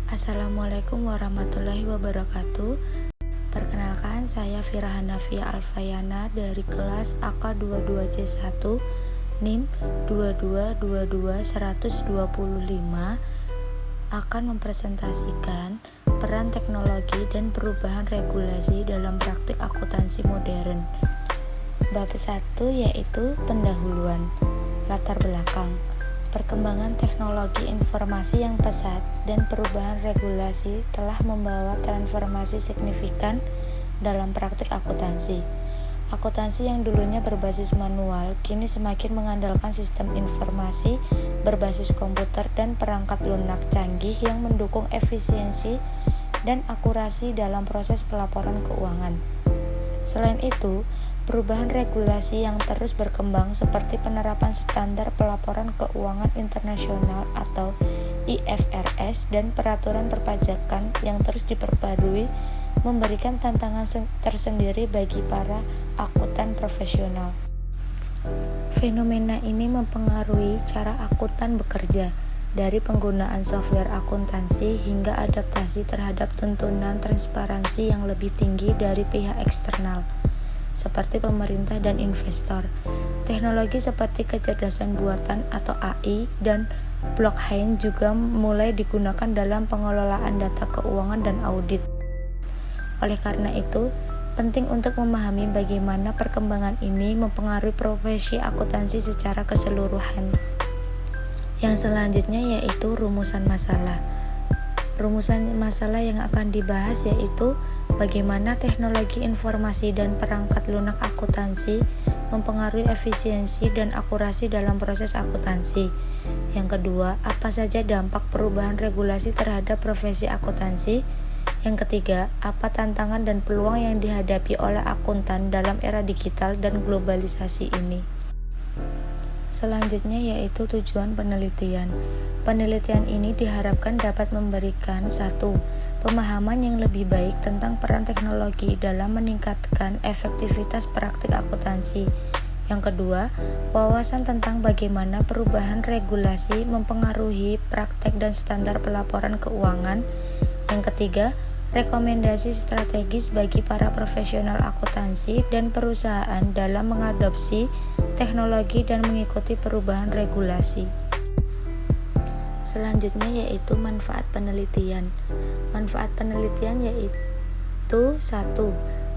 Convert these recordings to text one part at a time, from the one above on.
Assalamualaikum warahmatullahi wabarakatuh. Perkenalkan, saya Fira Hanafia Alfayana dari kelas AK22C1 NIM 2222125 akan mempresentasikan peran teknologi dan perubahan regulasi dalam praktik akuntansi modern. Bab 1 yaitu pendahuluan. Latar belakang. Perkembangan teknologi informasi yang pesat dan perubahan regulasi telah membawa transformasi signifikan dalam praktik akuntansi. Akuntansi yang dulunya berbasis manual, kini semakin mengandalkan sistem informasi berbasis komputer dan perangkat lunak canggih yang mendukung efisiensi dan akurasi dalam proses pelaporan keuangan. Selain itu, perubahan regulasi yang terus berkembang seperti penerapan standar pelaporan keuangan internasional atau IFRS dan peraturan perpajakan yang terus diperbarui memberikan tantangan tersendiri bagi para akuntan profesional. Fenomena ini mempengaruhi cara akuntan bekerja, dari penggunaan software akuntansi hingga adaptasi terhadap tuntunan transparansi yang lebih tinggi dari pihak eksternal seperti pemerintah dan investor. Teknologi seperti kecerdasan buatan atau AI dan blockchain juga mulai digunakan dalam pengelolaan data keuangan dan audit. Oleh karena itu, penting untuk memahami bagaimana perkembangan ini mempengaruhi profesi akuntansi secara keseluruhan. Yang selanjutnya yaitu rumusan masalah. Rumusan masalah yang akan dibahas yaitu bagaimana teknologi informasi dan perangkat lunak akuntansi mempengaruhi efisiensi dan akurasi dalam proses akuntansi. Yang kedua, apa saja dampak perubahan regulasi terhadap profesi akuntansi. Yang ketiga, apa tantangan dan peluang yang dihadapi oleh akuntan dalam era digital dan globalisasi ini. Selanjutnya yaitu tujuan penelitian. Penelitian ini diharapkan dapat memberikan 1. Pemahaman yang lebih baik tentang peran teknologi dalam meningkatkan efektivitas praktik akuntansi. Yang kedua, wawasan tentang bagaimana perubahan regulasi mempengaruhi praktek dan standar pelaporan keuangan. Yang ketiga, rekomendasi strategis bagi para profesional akuntansi dan perusahaan dalam mengadopsi teknologi dan mengikuti perubahan regulasi. Selanjutnya yaitu manfaat penelitian. Manfaat penelitian yaitu 1.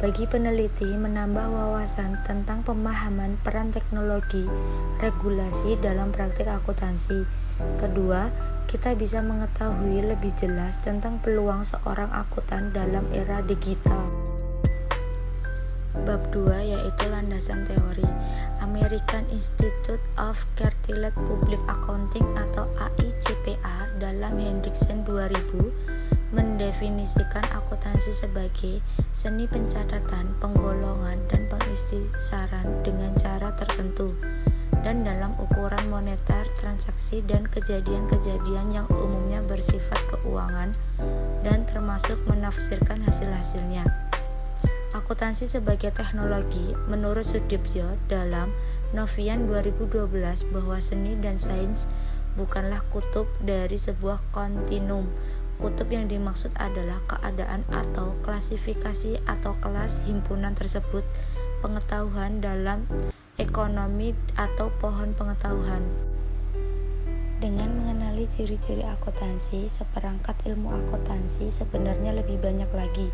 Bagi peneliti menambah wawasan tentang pemahaman peran teknologi regulasi dalam praktik akuntansi. Kedua, kita bisa mengetahui lebih jelas tentang peluang seorang akuntan dalam era digital. Bab 2 yaitu landasan teori. American Institute of Certified Public Accounting atau AICPA dalam Hendrickson 2000 mendefinisikan akuntansi sebagai seni pencatatan, penggolongan, dan pengistisaran dengan cara tertentu dan dalam ukuran moneter, transaksi, dan kejadian-kejadian yang umumnya bersifat keuangan dan termasuk menafsirkan hasil-hasilnya. Akuntansi sebagai teknologi menurut Sudipjo dalam Novian 2012 bahwa seni dan sains bukanlah kutub dari sebuah kontinum. Kutub yang dimaksud adalah keadaan atau klasifikasi atau kelas himpunan tersebut pengetahuan dalam ekonomi atau pohon pengetahuan. Dengan mengenali ciri-ciri akuntansi, seperangkat ilmu akuntansi sebenarnya lebih banyak lagi.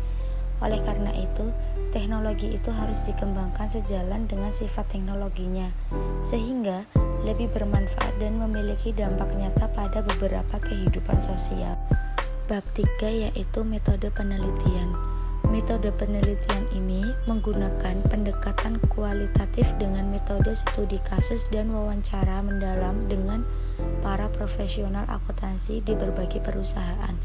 Oleh karena itu, teknologi itu harus dikembangkan sejalan dengan sifat teknologinya, sehingga lebih bermanfaat dan memiliki dampak nyata pada beberapa kehidupan sosial. Bab 3 yaitu metode penelitian. Metode penelitian ini menggunakan pendekatan kualitatif dengan metode studi kasus dan wawancara mendalam dengan para profesional akuntansi di berbagai perusahaan.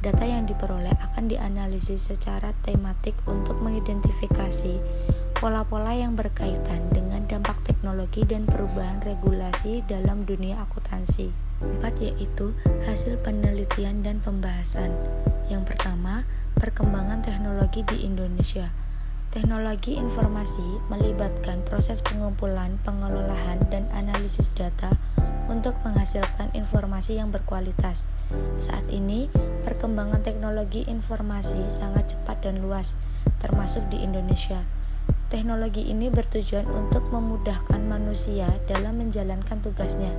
Data yang diperoleh akan dianalisis secara tematik untuk mengidentifikasi pola-pola yang berkaitan dengan dampak teknologi dan perubahan regulasi dalam dunia akuntansi. 4 yaitu hasil penelitian dan pembahasan. Yang pertama, perkembangan teknologi di Indonesia. Teknologi informasi melibatkan proses pengumpulan, pengelolaan, dan analisis data untuk menghasilkan informasi yang berkualitas. Saat ini, perkembangan teknologi informasi sangat cepat dan luas, termasuk di Indonesia. Teknologi ini bertujuan untuk memudahkan manusia dalam menjalankan tugasnya.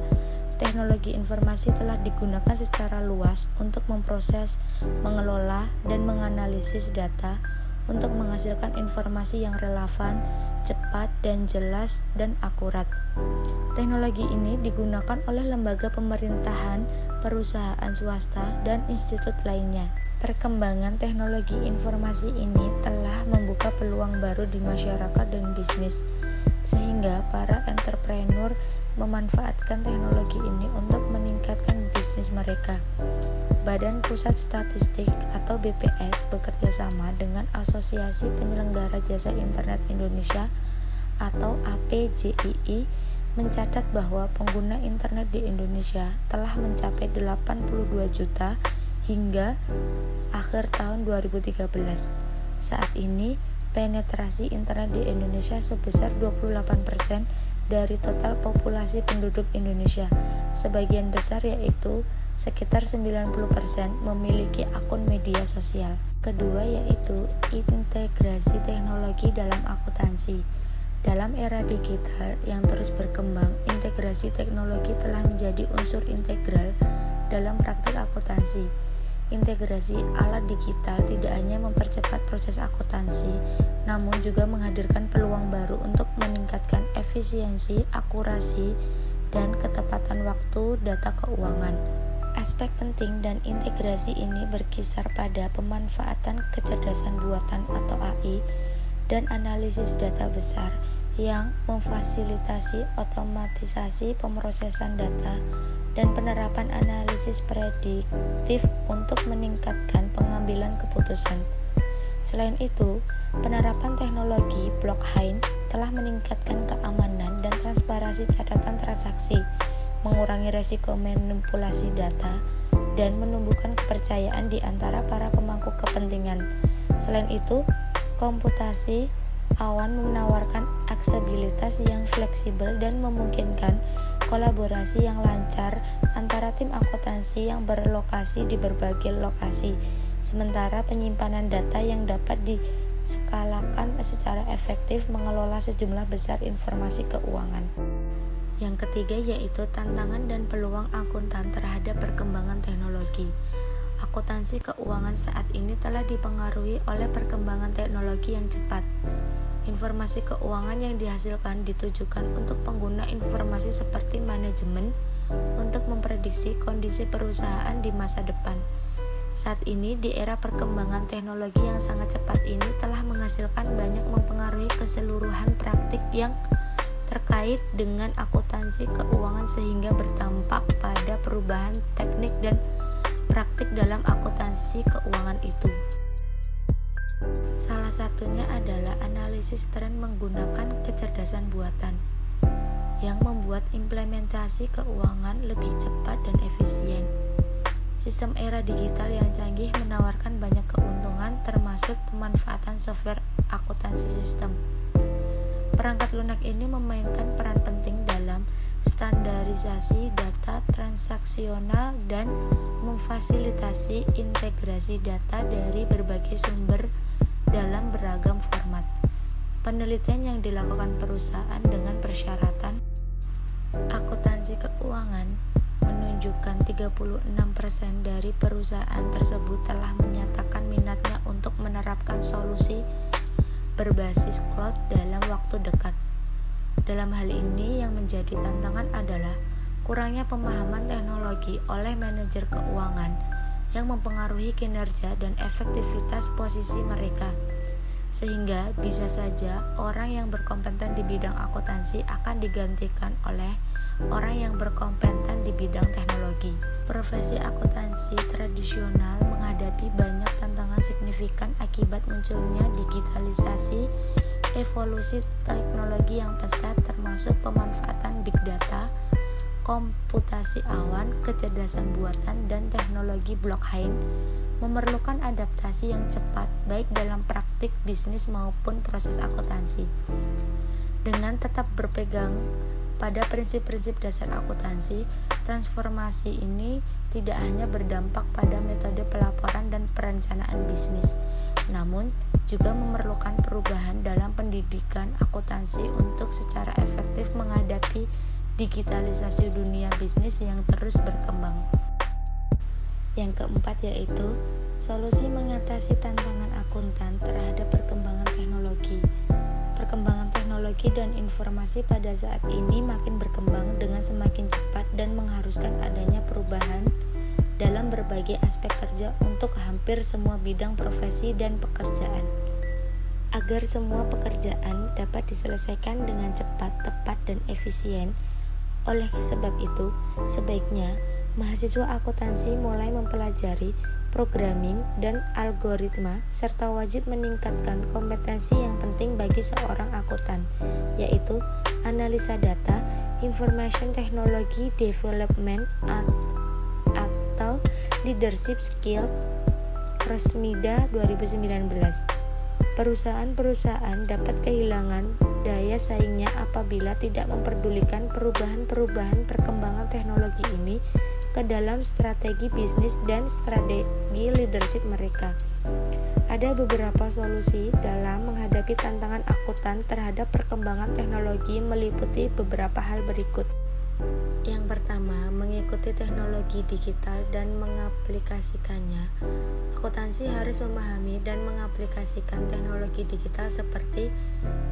Teknologi informasi telah digunakan secara luas untuk memproses, mengelola, dan menganalisis data untuk menghasilkan informasi yang relevan, cepat, dan jelas dan akurat. Teknologi ini digunakan oleh lembaga pemerintahan, perusahaan swasta, dan institut lainnya. Perkembangan teknologi informasi ini telah membuka peluang baru di masyarakat dan bisnis, sehingga para entrepreneur memanfaatkan teknologi ini untuk meningkatkan bisnis mereka. Badan Pusat Statistik atau BPS bekerja sama dengan Asosiasi Penyelenggara Jasa Internet Indonesia atau APJII mencatat bahwa pengguna internet di Indonesia telah mencapai 82 juta hingga akhir tahun 2013. Saat ini, penetrasi internet di Indonesia sebesar 28% dari total populasi penduduk Indonesia. Sebagian besar yaitu sekitar 90% memiliki akun media sosial. Kedua yaitu integrasi teknologi dalam akuntansi. Dalam era digital yang terus berkembang, integrasi teknologi telah menjadi unsur integral dalam praktik akuntansi. Integrasi alat digital tidak hanya mempercepat proses akuntansi, namun juga menghadirkan peluang baru untuk meningkatkan efisiensi, akurasi, dan ketepatan waktu data keuangan. Aspek penting dan integrasi ini berkisar pada pemanfaatan kecerdasan buatan atau AI dan analisis data besar yang memfasilitasi otomatisasi pemrosesan data dan penerapan analisis prediktif untuk meningkatkan pengambilan keputusan. Selain itu, penerapan teknologi blockchain telah meningkatkan keamanan dan transparansi catatan transaksi, mengurangi risiko manipulasi data, dan menumbuhkan kepercayaan di antara para pemangku kepentingan. Selain itu, komputasi awan menawarkan aksesibilitas yang fleksibel dan memungkinkan kolaborasi yang lancar antara tim akuntansi yang berlokasi di berbagai lokasi, sementara penyimpanan data yang dapat diskalakan secara efektif mengelola sejumlah besar informasi keuangan. Yang ketiga yaitu tantangan dan peluang akuntan terhadap perkembangan teknologi. Akuntansi keuangan saat ini telah dipengaruhi oleh perkembangan teknologi yang cepat. Informasi keuangan yang dihasilkan ditujukan untuk pengguna informasi seperti manajemen untuk memprediksi kondisi perusahaan di masa depan. Saat ini di era perkembangan teknologi yang sangat cepat ini telah menghasilkan banyak mempengaruhi keseluruhan praktik yang terkait dengan akuntansi keuangan sehingga berdampak pada perubahan teknik dan praktik dalam akuntansi keuangan itu. Salah satunya adalah analisis tren menggunakan kecerdasan buatan yang membuat implementasi keuangan lebih cepat dan efisien. Sistem era digital yang canggih menawarkan banyak keuntungan termasuk pemanfaatan software akuntansi sistem. Perangkat lunak ini memainkan peran penting dalam standarisasi data transaksional dan memfasilitasi integrasi data dari berbagai sumber dalam beragam format. Penelitian yang dilakukan perusahaan dengan persyaratan akuntansi keuangan menunjukkan 36% dari perusahaan tersebut telah menyatakan minatnya untuk menerapkan solusi berbasis cloud dalam waktu dekat. Dalam hal ini yang menjadi tantangan adalah kurangnya pemahaman teknologi oleh manajer keuangan yang mempengaruhi kinerja dan efektivitas posisi mereka. Sehingga bisa saja orang yang berkompeten di bidang akuntansi akan digantikan oleh orang yang berkompeten di bidang teknologi. Profesi akuntansi tradisional menghadapi banyak tantangan signifikan akibat munculnya digitalisasi, evolusi teknologi yang pesat termasuk pemanfaatan big data, komputasi awan, kecerdasan buatan, dan teknologi blockchain memerlukan adaptasi yang cepat baik dalam praktik bisnis maupun proses akuntansi. Dengan tetap berpegang pada prinsip-prinsip dasar akuntansi, transformasi ini tidak hanya berdampak pada metode pelaporan dan perencanaan bisnis, namun juga memerlukan perubahan dalam pendidikan akuntansi untuk secara efektif menghadapi digitalisasi dunia bisnis yang terus berkembang. Yang keempat yaitu solusi mengatasi tantangan akuntan terhadap perkembangan teknologi. Perkembangan teknologi dan informasi pada saat ini makin berkembang dengan semakin cepat dan mengharuskan adanya perubahan dalam berbagai aspek kerja untuk hampir semua bidang profesi dan pekerjaan. Agar semua pekerjaan dapat diselesaikan dengan cepat, tepat, dan efisien, oleh sebab itu, sebaiknya mahasiswa akuntansi mulai mempelajari programming dan algoritma serta wajib meningkatkan kompetensi yang penting bagi seorang akuntan, yaitu analisa data, information technology development atau leadership skill Resmida 2019. Perusahaan-perusahaan dapat kehilangan daya saingnya apabila tidak memperdulikan perubahan-perubahan perkembangan teknologi ini ke dalam strategi bisnis dan strategi leadership mereka. Ada beberapa solusi dalam menghadapi tantangan akuntan terhadap perkembangan teknologi meliputi beberapa hal berikut. Yang pertama, mengikuti teknologi digital dan mengaplikasikannya. Akuntansi harus memahami dan mengaplikasikan teknologi digital seperti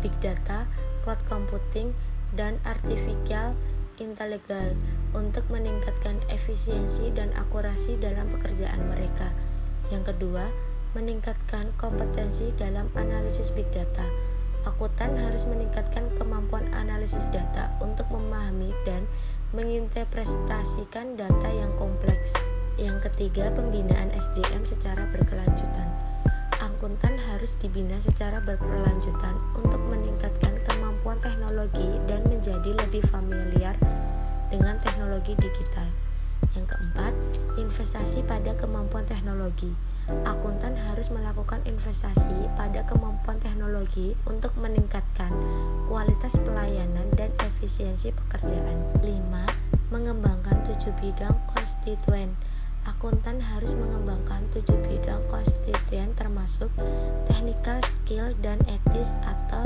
big data, cloud computing, dan artificial intelligence untuk meningkatkan efisiensi dan akurasi dalam pekerjaan mereka. Yang kedua, meningkatkan kompetensi dalam analisis big data. Akuntan harus meningkatkan kemampuan analisis data untuk memahami dan menginterpretasikan data yang kompleks. Yang ketiga, pembinaan SDM secara berkelanjutan. Akuntan harus dibina secara berkelanjutan untuk meningkatkan kemampuan teknologi dan menjadi lebih familiar dengan teknologi digital. Yang keempat, investasi pada kemampuan teknologi. Akuntan harus melakukan investasi pada kemampuan teknologi untuk meningkatkan kualitas pelayanan dan efisiensi pekerjaan. 5. Mengembangkan 7 bidang konstituen. Akuntan harus mengembangkan 7 bidang konstituen termasuk technical skill dan etis atau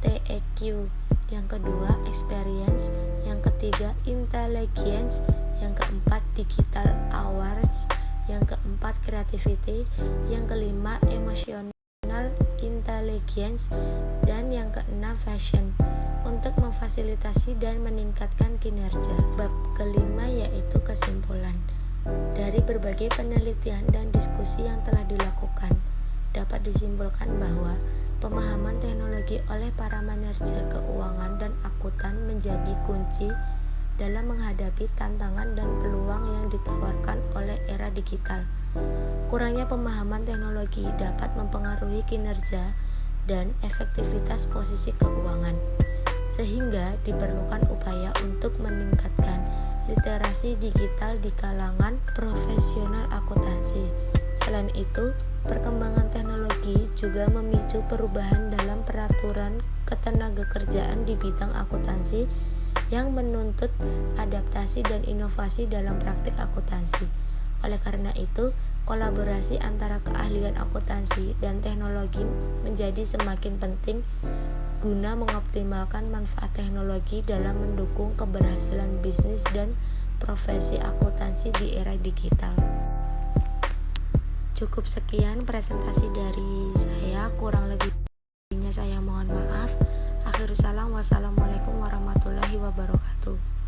TEQ. Yang kedua, experience. Yang ketiga, intelligence. Yang keempat, digital awareness. Yang keempat, creativity. Yang kelima, emotional intelligence. Dan yang keenam, fashion, untuk memfasilitasi dan meningkatkan kinerja. Bab kelima yaitu kesimpulan. Dari berbagai penelitian dan diskusi yang telah dilakukan, dapat disimpulkan bahwa pemahaman teknologi oleh para manajer keuangan dan akuntan menjadi kunci dalam menghadapi tantangan dan peluang yang ditawarkan oleh era digital. Kurangnya pemahaman teknologi dapat mempengaruhi kinerja dan efektivitas posisi keuangan, sehingga diperlukan upaya untuk meningkatkan literasi digital di kalangan profesional akuntansi. Selain itu, perkembangan teknologi juga memicu perubahan dalam peraturan ketenagakerjaan di bidang akuntansi yang menuntut adaptasi dan inovasi dalam praktik akuntansi. Oleh karena itu, kolaborasi antara keahlian akuntansi dan teknologi menjadi semakin penting guna mengoptimalkan manfaat teknologi dalam mendukung keberhasilan bisnis dan profesi akuntansi di era digital. Cukup sekian presentasi dari saya, kurang lebihnya saya mohon maaf. Akhirus salam, wassalamualaikum warahmatullahi wabarakatuh.